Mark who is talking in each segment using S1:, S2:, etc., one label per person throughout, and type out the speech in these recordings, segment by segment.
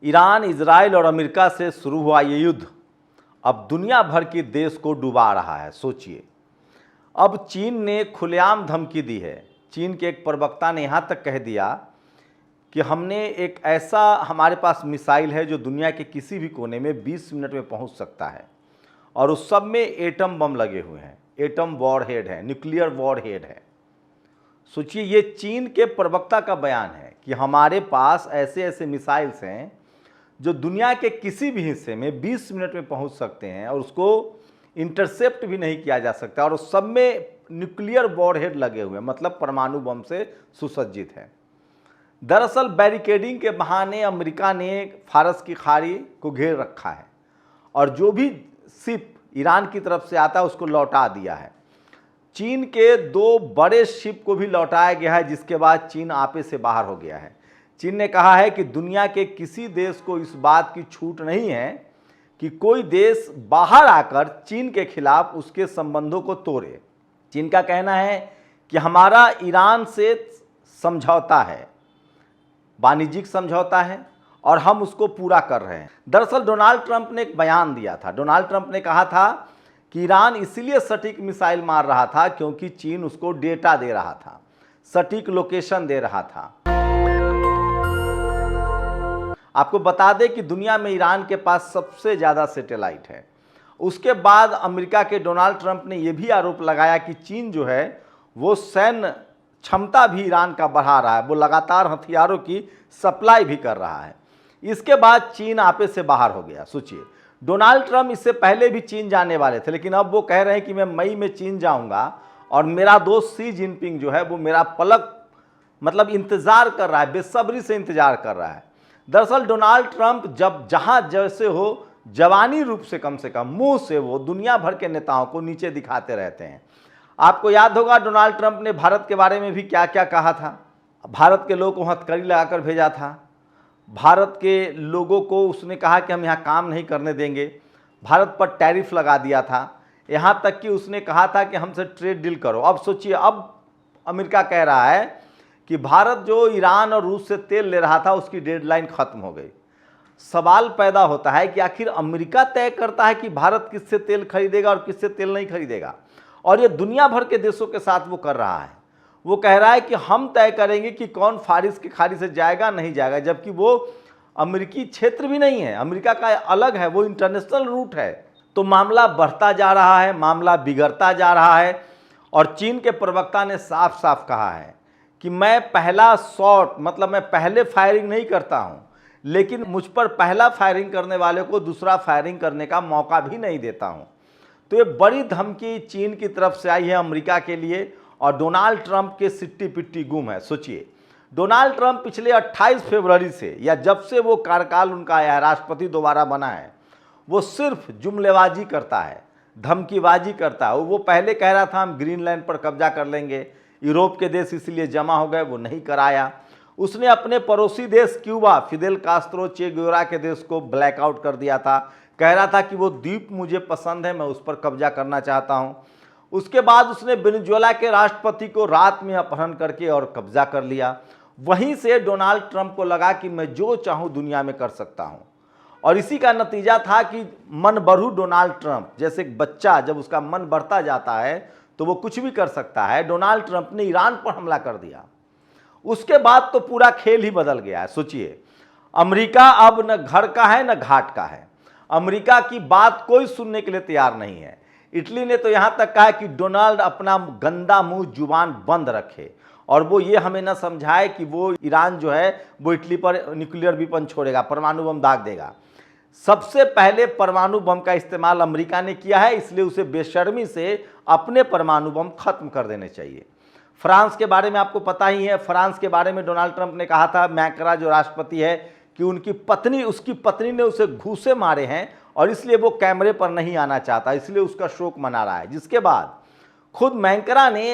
S1: Iran, Israel और America से शुरू हुआ ये युद्ध अब दुनिया भर के देश को डुबा रहा है। सोचिए, अब चीन ने खुलेआम धमकी दी है। चीन के एक प्रवक्ता ने यहाँ तक कह दिया कि हमने एक ऐसा, हमारे पास मिसाइल है जो दुनिया के किसी भी कोने में 20 मिनट में पहुँच सकता है, और उस सब में एटम बम लगे हुए हैं, एटम वॉरहेड है, न्यूक्लियर वॉरहेड है। सोचिए, ये चीन के प्रवक्ता का बयान है कि हमारे पास ऐसे ऐसे मिसाइल्स हैं जो दुनिया के किसी भी हिस्से में 20 मिनट में पहुंच सकते हैं और उसको इंटरसेप्ट भी नहीं किया जा सकता, और उस सब में न्यूक्लियर वॉरहेड लगे हुए हैं, मतलब परमाणु बम से सुसज्जित है। दरअसल बैरिकेडिंग के बहाने अमेरिका ने फारस की खाड़ी को घेर रखा है और जो भी शिप ईरान की तरफ से आता है उसको लौटा दिया है। चीन के 2 बड़े शिप को भी लौटाया गया है, जिसके बाद चीन आपे से बाहर हो गया है। चीन ने कहा है कि दुनिया के किसी देश को इस बात की छूट नहीं है कि कोई देश बाहर आकर चीन के खिलाफ उसके संबंधों को तोड़े। चीन का कहना है कि हमारा ईरान से समझौता है, वाणिज्यिक समझौता है, और हम उसको पूरा कर रहे हैं। दरअसल डोनाल्ड ट्रंप ने एक बयान दिया था। डोनाल्ड ट्रंप ने कहा था कि ईरान इसलिए सटीक मिसाइल मार रहा था क्योंकि चीन उसको डेटा दे रहा था, सटीक लोकेशन दे रहा था। आपको बता दें कि दुनिया में ईरान के पास सबसे ज़्यादा सैटेलाइट है। उसके बाद अमेरिका के डोनाल्ड ट्रंप ने यह भी आरोप लगाया कि चीन जो है वो सैन्य क्षमता भी ईरान का बढ़ा रहा है, वो लगातार हथियारों की सप्लाई भी कर रहा है। इसके बाद चीन आपे से बाहर हो गया। सोचिए, डोनाल्ड ट्रंप इससे पहले भी चीन जाने वाले थे, लेकिन अब वो कह रहे हैं कि मैं मई में चीन जाऊंगा और मेरा दोस्त शी जिनपिंग जो है वो मेरा पलक मतलब इंतज़ार कर रहा है, बेसब्री से इंतज़ार कर रहा है। दरअसल डोनाल्ड ट्रंप जब जहाँ जैसे हो जवानी रूप से कम मुंह से वो दुनिया भर के नेताओं को नीचे दिखाते रहते हैं। आपको याद होगा डोनाल्ड ट्रंप ने भारत के बारे में भी क्या क्या कहा था। भारत के लोगों को हथकड़ी लगाकर भेजा था, भारत के लोगों को उसने कहा कि हम यहाँ काम नहीं करने देंगे, भारत पर टैरिफ लगा दिया था, यहाँ तक कि उसने कहा था कि हमसे ट्रेड डील करो। अब सोचिए, अब अमेरिका कह रहा है कि भारत जो ईरान और रूस से तेल ले रहा था उसकी डेडलाइन ख़त्म हो गई। सवाल पैदा होता है कि आखिर अमेरिका तय करता है कि भारत किससे तेल खरीदेगा और किससे तेल नहीं खरीदेगा, और ये दुनिया भर के देशों के साथ वो कर रहा है। वो कह रहा है कि हम तय करेंगे कि कौन फारिस की खाड़ी से जाएगा नहीं जाएगा, जबकि वो अमेरिकी क्षेत्र भी नहीं है, अमेरिका का अलग है, वो इंटरनेशनल रूट है। तो मामला बढ़ता जा रहा है, मामला बिगड़ता जा रहा है, और चीन के प्रवक्ता ने साफ साफ कहा है कि मैं पहला शॉट मतलब मैं पहले फायरिंग नहीं करता हूं, लेकिन मुझ पर पहला फायरिंग करने वाले को दूसरा फायरिंग करने का मौका भी नहीं देता हूं। तो ये बड़ी धमकी चीन की तरफ से आई है अमेरिका के लिए, और डोनाल्ड ट्रंप के सिट्टी पिट्टी गुम है। सोचिए, डोनाल्ड ट्रंप पिछले 28 फरवरी से, या जब से वो कार्यकाल उनका आया है, राष्ट्रपति दोबारा बना है, वो सिर्फ जुमलेबाजी करता है, धमकीबाजी करता है। वो पहले कह रहा था हम ग्रीनलैंड पर कब्जा कर लेंगे, यूरोप के देश इसलिए जमा हो गए, वो नहीं कराया। उसने अपने पड़ोसी देश क्यूबा, फिदेल कास्त्रो चे गुवेरा के देश को ब्लैकआउट कर दिया था, कह रहा था कि वो द्वीप मुझे पसंद है, मैं उस पर कब्जा करना चाहता हूं। उसके बाद उसने वेनेजुएला के राष्ट्रपति को रात में अपहरण करके और कब्जा कर लिया। वहीं से डोनाल्ड ट्रंप को लगा कि मैं जो चाहूं दुनिया में कर सकता हूं, और इसी का नतीजा था कि मन बढ़ू डोनाल्ड ट्रंप, जैसे एक बच्चा जब उसका मन बढ़ता जाता है तो वो कुछ भी कर सकता है। डोनाल्ड ट्रंप ने ईरान पर हमला कर दिया। उसके बाद तो पूरा खेल ही बदल गया है। सोचिए, अमेरिका अब न घर का है न घाट का है, अमेरिका की बात कोई सुनने के लिए तैयार नहीं है। इटली ने तो यहां तक कहा कि डोनाल्ड अपना गंदा मुंह जुबान बंद रखे और वो ये हमें न समझाए कि वो ईरान जो है वो इटली पर न्यूक्लियर वेपन छोड़ेगा, परमाणु बम दाग देगा। सबसे पहले परमाणु बम का इस्तेमाल अमेरिका ने किया है, इसलिए उसे बेशर्मी से अपने परमाणु बम खत्म कर देने चाहिए। फ्रांस के बारे में आपको पता ही है, फ्रांस के बारे में डोनाल्ड ट्रंप ने कहा था, मैक्रा जो राष्ट्रपति है, कि उसकी पत्नी ने उसे घूंसे मारे हैं और इसलिए वो कैमरे पर नहीं आना चाहता, इसलिए उसका शोक मना रहा है। जिसके बाद खुद मैक्रा ने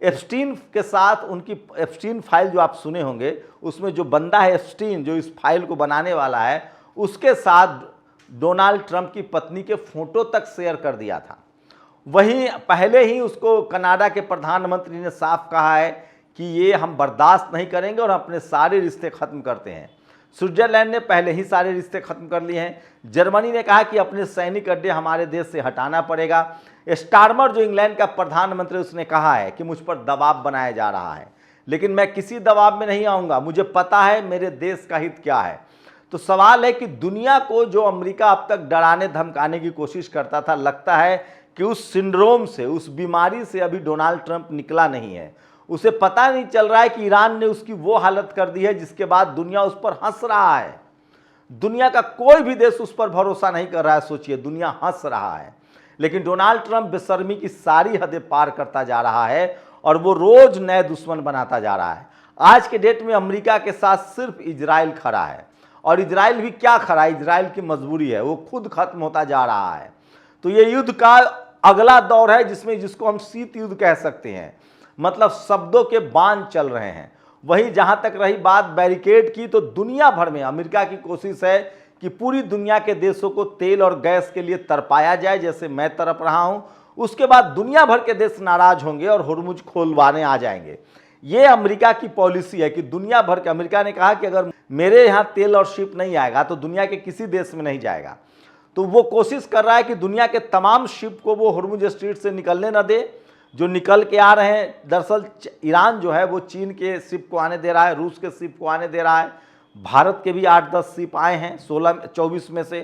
S1: एप्स्टीन के साथ उनकी एप्स्टीन फाइल जो आप सुने होंगे, उसमें जो बंदा है एप्स्टीन जो इस फाइल को बनाने वाला है, उसके साथ डोनाल्ड ट्रंप की पत्नी के फोटो तक शेयर कर दिया था। वहीं पहले ही उसको कनाडा के प्रधानमंत्री ने साफ कहा है कि ये हम बर्दाश्त नहीं करेंगे और अपने सारे रिश्ते खत्म करते हैं। स्विट्जरलैंड ने पहले ही सारे रिश्ते खत्म कर लिए हैं। जर्मनी ने कहा कि अपने सैनिक अड्डे हमारे देश से हटाना पड़ेगा। स्टारमर जो इंग्लैंड का प्रधानमंत्री, उसने कहा है कि मुझ पर दबाव बनाया जा रहा है, लेकिन मैं किसी दबाव में नहीं आऊँगा, मुझे पता है मेरे देश का हित क्या है। तो सवाल है कि दुनिया को जो अमेरिका अब तक डराने धमकाने की कोशिश करता था, लगता है कि उस सिंड्रोम से, उस बीमारी से अभी डोनाल्ड ट्रंप निकला नहीं है। उसे पता नहीं चल रहा है कि ईरान ने उसकी वो हालत कर दी है जिसके बाद दुनिया उस पर हंस रहा है। दुनिया का कोई भी देश उस पर भरोसा नहीं कर रहा है। सोचिए, दुनिया हंस रहा है, लेकिन डोनाल्ड ट्रंप बेशर्मी की सारी हदें पार करता जा रहा है और वो रोज नए दुश्मन बनाता जा रहा है। आज के डेट में अमेरिका के साथ सिर्फ इजराइल खड़ा है, और इजराइल भी क्या खड़ा है, इजराइल की मजबूरी है, वो खुद खत्म होता जा रहा है। तो ये युद्ध का अगला दौर है जिसको हम शीत युद्ध कह सकते हैं, मतलब शब्दों के बाण चल रहे हैं। वहीं जहां तक रही बात बैरिकेड की, तो दुनिया भर में अमेरिका की कोशिश है कि पूरी दुनिया के देशों को तेल और गैस के लिए तरपाया जाए, जैसे मैं तरप रहा हूं। उसके बाद दुनिया भर के देश नाराज होंगे और हुरमुज खोलवाने आ जाएंगे। ये अमेरिका की पॉलिसी है कि दुनिया भर के, अमेरिका ने कहा कि अगर मेरे यहाँ तेल और शिप नहीं आएगा तो दुनिया के किसी देश में नहीं जाएगा। तो वो कोशिश कर रहा है कि दुनिया के तमाम शिप को वो हुरमुज स्ट्रीट से निकलने न दे, जो निकल के आ रहे हैं। दरअसल ईरान जो है वो चीन के शिप को आने दे रहा है, रूस के शिप को आने दे रहा है। भारत के भी 8-10 शिप आए हैं 16-24 में से।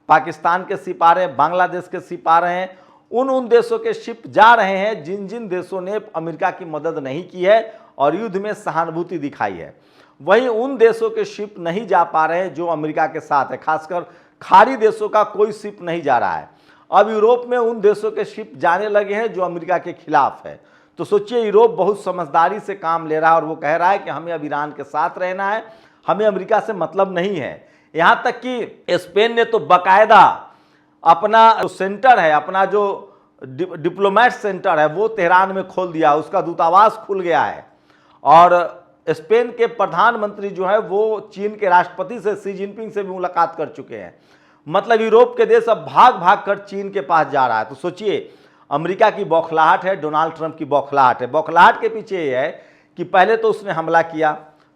S1: पाकिस्तान के शिप आ रहे हैं, बांग्लादेश के शिप आ रहे हैं। उन देशों के शिप जा रहे हैं जिन जिन देशों ने अमेरिका की मदद नहीं की है और युद्ध में सहानुभूति दिखाई है। वहीं उन देशों के शिप नहीं जा पा रहे हैं जो अमेरिका के साथ है। खासकर खाड़ी देशों का कोई शिप नहीं जा रहा है। अब यूरोप में उन देशों के शिप जाने लगे हैं जो अमेरिका के खिलाफ है। तो सोचिए, यूरोप बहुत समझदारी से काम ले रहा है और वो कह रहा है कि हमें अब ईरान के साथ रहना है, हमें अमेरिका से मतलब नहीं है। यहाँ तक कि स्पेन ने तो बाकायदा अपना जो सेंटर है, अपना जो डिप्लोमेट सेंटर है, वो तेहरान में खोल दिया, उसका दूतावास खुल गया है। और स्पेन के प्रधानमंत्री जो है वो चीन के राष्ट्रपति से, शी जिनपिंग से भी मुलाकात कर चुके हैं। मतलब यूरोप के देश अब भाग भाग कर चीन के पास जा रहा है। तो सोचिए, अमेरिका की बौखलाहट है, डोनाल्ड ट्रंप की बौखलाहट है। बौखलाहट के पीछे ये है कि पहले तो उसने हमला किया,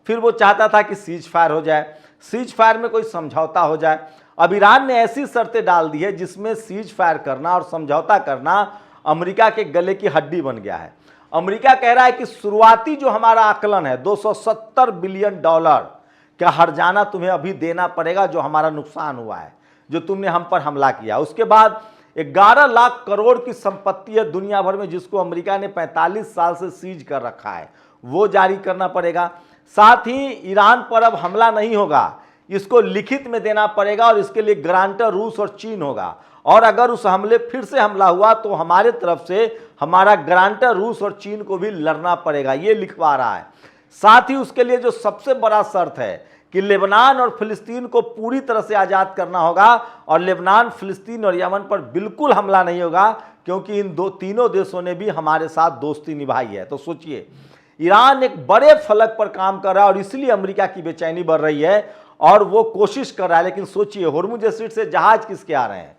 S1: फिर वो चाहता था कि सीज फायर हो जाए, सीज फायर में कोई समझौता हो जाए। अब ईरान ने ऐसी शर्तें डाल दी है जिसमें सीज फायर करना और समझौता करना अमेरिका के गले की हड्डी बन गया है। अमेरिका कह रहा है कि शुरुआती जो हमारा आकलन है $270 बिलियन का हर्जाना तुम्हें अभी देना पड़ेगा, जो हमारा नुकसान हुआ है, जो तुमने हम पर हमला किया। उसके बाद 11 लाख करोड़ की संपत्ति है दुनिया भर में, जिसको अमेरिका ने 45 साल से सीज कर रखा है, वो जारी करना पड़ेगा। साथ ही ईरान पर अब हमला नहीं होगा, इसको लिखित में देना पड़ेगा और इसके लिए गारंटर रूस और चीन होगा। और अगर उस हमले फिर से हमला हुआ तो हमारे तरफ से हमारा गारंटर रूस और चीन को भी लड़ना पड़ेगा, ये लिखवा रहा है। साथ ही उसके लिए जो सबसे बड़ा शर्त है कि लेबनान और फिलिस्तीन को पूरी तरह से आज़ाद करना होगा, और लेबनान, फिलिस्तीन और यमन पर बिल्कुल हमला नहीं होगा, क्योंकि इन तीनों देशों ने भी हमारे साथ दोस्ती निभाई है। तो सोचिए, ईरान एक बड़े फलक पर काम कर रहा है और इसलिए अमेरिका की बेचैनी बढ़ रही है और वो कोशिश कर रहा है। लेकिन सोचिए, हुरमुज स्ट्रीट से जहाज किसके आ रहे हैं?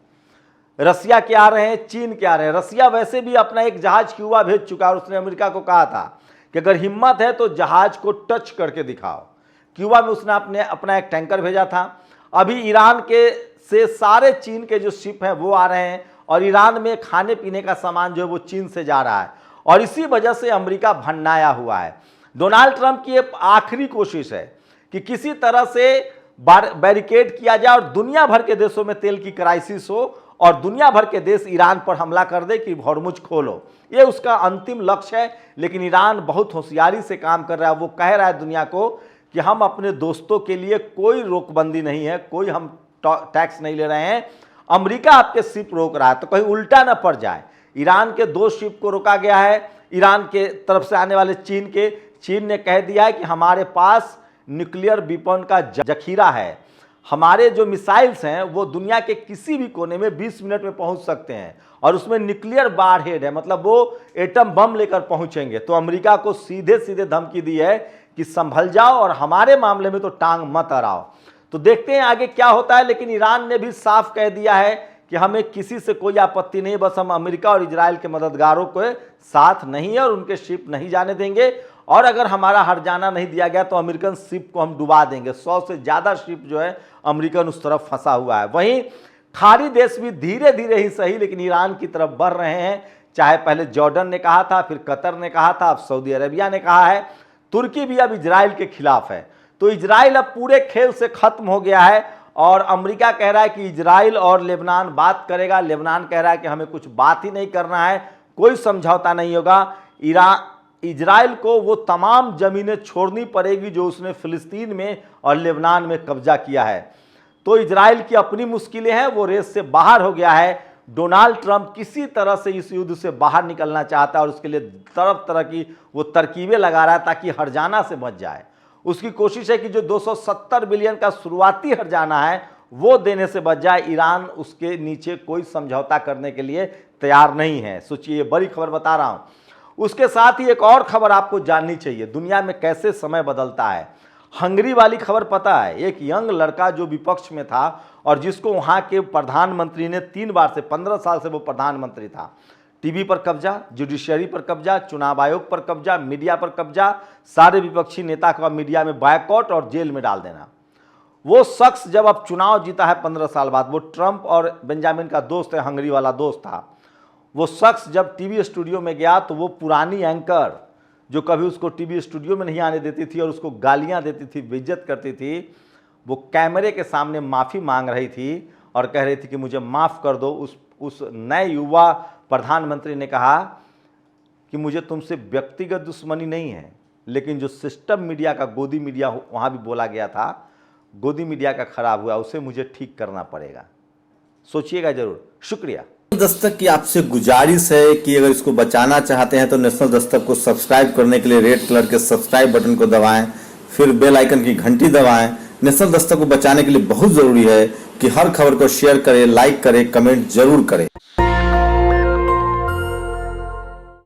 S1: रसिया के आ रहे हैं, चीन के आ रहे हैं। रसिया वैसे भी अपना एक जहाज क्यूबा भेज चुका है और उसने अमेरिका को कहा था कि अगर हिम्मत है तो जहाज को टच करके दिखाओ। क्यूबा में उसने अपना एक टैंकर भेजा था। अभी ईरान के से सारे चीन के जो शिप हैं वो आ रहे हैं और ईरान में खाने पीने का सामान जो है वो चीन से जा रहा है, और इसी वजह से अमेरिका भन्नाया हुआ है। डोनाल्ड ट्रंप की एक आखिरी कोशिश है कि किसी तरह से बैरिकेड किया जाए और दुनिया भर के देशों में तेल की क्राइसिस हो और दुनिया भर के देश ईरान पर हमला कर दे कि हॉर्मुज खोलो। ये उसका अंतिम लक्ष्य है। लेकिन ईरान बहुत होशियारी से काम कर रहा है। वो कह रहा है दुनिया को कि हम अपने दोस्तों के लिए कोई रोकबंदी नहीं है, कोई हम टैक्स नहीं ले रहे हैं, अमेरिका आपके शिप रोक रहा है, तो कहीं उल्टा ना पड़ जाए। ईरान के 2 शिप को रोका गया है, ईरान के तरफ से आने वाले चीन ने कह दिया है कि हमारे पास न्यूक्लियर वेपन का जखीरा है, हमारे जो मिसाइल्स हैं वो दुनिया के किसी भी कोने में 20 मिनट में पहुंच सकते हैं और उसमें न्यूक्लियर वारहेड है, मतलब वो एटम बम लेकर पहुंचेंगे। तो अमेरिका को सीधे सीधे धमकी दी है कि संभल जाओ और हमारे मामले में तो टांग मत अड़ाओ। तो देखते हैं आगे क्या होता है। लेकिन ईरान ने भी साफ कह दिया है कि हमें किसी से कोई आपत्ति नहीं, बस हम अमेरिका और इजराइल के मददगारों के साथ नहीं है और उनके शिप नहीं जाने देंगे। और अगर हमारा हर्जाना नहीं दिया गया तो अमेरिकन शिप को हम डुबा देंगे। 100 से ज़्यादा शिप जो है अमेरिकन उस तरफ फंसा हुआ है। वहीं खाड़ी देश भी धीरे धीरे ही सही लेकिन ईरान की तरफ बढ़ रहे हैं। चाहे पहले जॉर्डन ने कहा था, फिर कतर ने कहा था, अब सऊदी अरेबिया ने कहा है, तुर्की भी अब इजराइल के खिलाफ है। तो इजराइल अब पूरे खेल से खत्म हो गया है और अमेरिका कह रहा है कि इजराइल और लेबनान बात करेगा, लेबनान कह रहा है कि हमें कुछ बात ही नहीं करना है, कोई समझौता नहीं होगा। इजराइल को वो तमाम ज़मीनें छोड़नी पड़ेगी जो उसने फ़िलिस्तीन में और लेबनान में कब्जा किया है। तो इजराइल की अपनी मुश्किलें हैं, वो रेस से बाहर हो गया है। डोनाल्ड ट्रंप किसी तरह से इस युद्ध से बाहर निकलना चाहता है और उसके लिए तरह तरह की वो तरकीबें लगा रहा है ताकि हर्जाना से बच जाए। उसकी कोशिश है कि जो 270 बिलियन का शुरुआती हर्जाना है वो देने से बच जाए। ईरान उसके नीचे कोई समझौता करने के लिए तैयार नहीं है। सोचिए, ये बड़ी खबर बता रहा हूँ। उसके साथ ही एक और खबर आपको जाननी चाहिए, दुनिया में कैसे समय बदलता है। हंगरी वाली खबर पता है, एक यंग लड़का जो विपक्ष में था और जिसको वहाँ के प्रधानमंत्री ने 3 बार से 15 साल से वो प्रधानमंत्री था, टीवी पर कब्जा, जुडिशरी पर कब्जा, चुनाव आयोग पर कब्जा, मीडिया पर कब्जा, सारे विपक्षी नेता को मीडिया में बायकॉट और जेल में डाल देना। वो शख्स जब अब चुनाव जीता है 15 साल बाद, वो ट्रंप और बेंजामिन का दोस्त है, हंगरी वाला दोस्त था। वो शख्स जब टीवी स्टूडियो में गया तो वो पुरानी एंकर जो कभी उसको टीवी स्टूडियो में नहीं आने देती थी और उसको गालियां देती थी, बेइज्जत करती थी, वो कैमरे के सामने माफ़ी मांग रही थी और कह रही थी कि मुझे माफ़ कर दो। उस नए युवा प्रधानमंत्री ने कहा कि मुझे तुमसे व्यक्तिगत दुश्मनी नहीं है, लेकिन जो सिस्टम मीडिया का गोदी मीडिया वहाँ भी बोला गया था, गोदी मीडिया का खराब हुआ, उसे मुझे ठीक करना पड़ेगा। सोचिएगा जरूर। शुक्रिया।
S2: दस्तक की आपसे गुजारिश है कि अगर इसको बचाना चाहते हैं तो नेशनल दस्तक को सब्सक्राइब करने के लिए रेड कलर के सब्सक्राइब बटन को दबाएं, फिर बेल आइकन की घंटी दबाएं। नेशनल दस्तक को बचाने के लिए बहुत ज़रूरी है कि हर खबर को शेयर करें, लाइक करें, कमेंट जरूर करें।